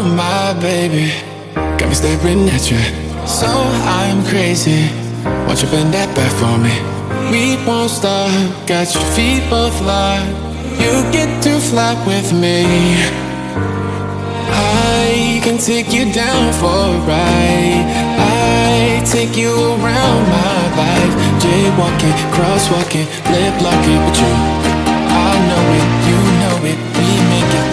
Oh my baby, got me staring at you. So I'm crazy. Won't you bend that back for me? We won't stop. Got your feet both locked. You get to fly with me. I can take you down for a ride. I take you around my life. Jaywalking, crosswalking, lip locking. But you, I know it, you know it. We make it.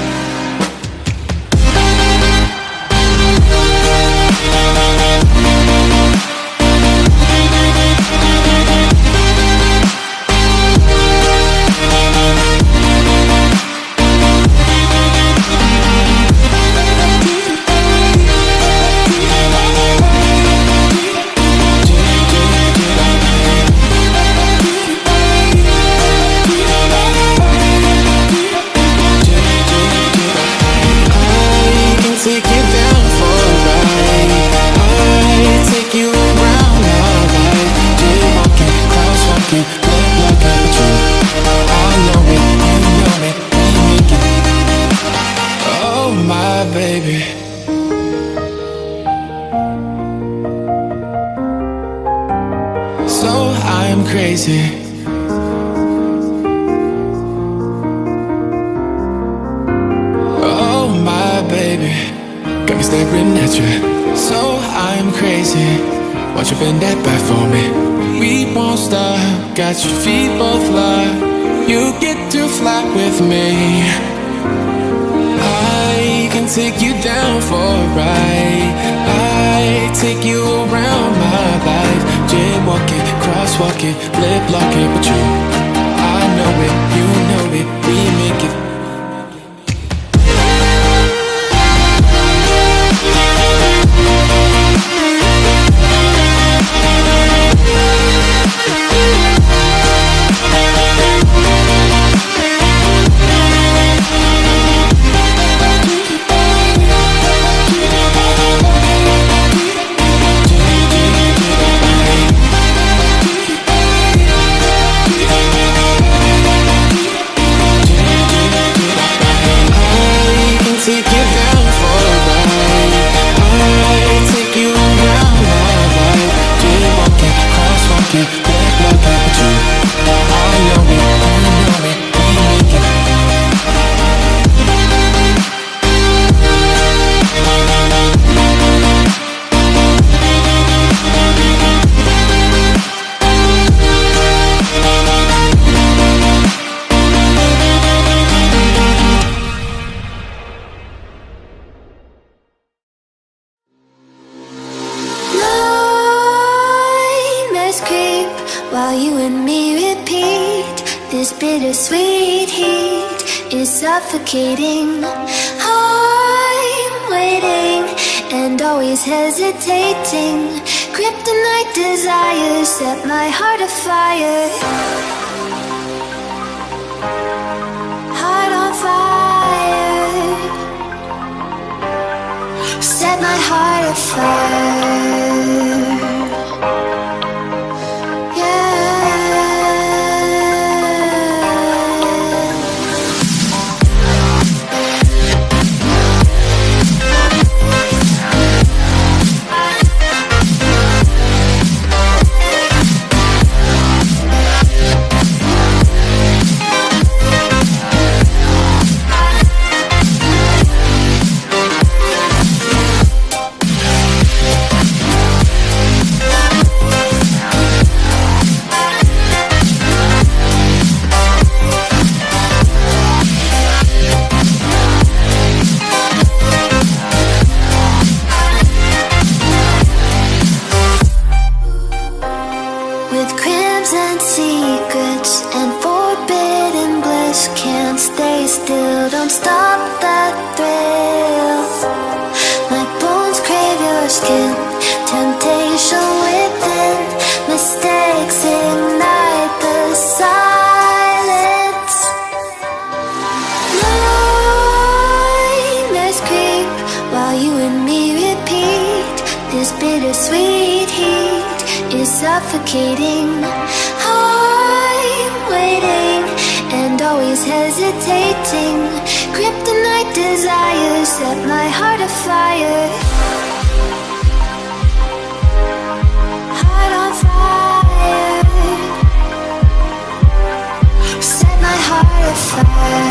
Got your feet both locked. You get to fly with me. I can take you down for a ride. I take you around my life. Jaywalking, crosswalking, lip locking. But you, I know it, you know it. We make it. Bittersweet heat is suffocating. I'm waiting and always hesitating. Kryptonite desires set my heart afire. Heart on fire. Set my heart afire. Suffocating. I'm waiting and always hesitating. Kryptonite desires set my heart afire. Heart on fire. Set my heart afire.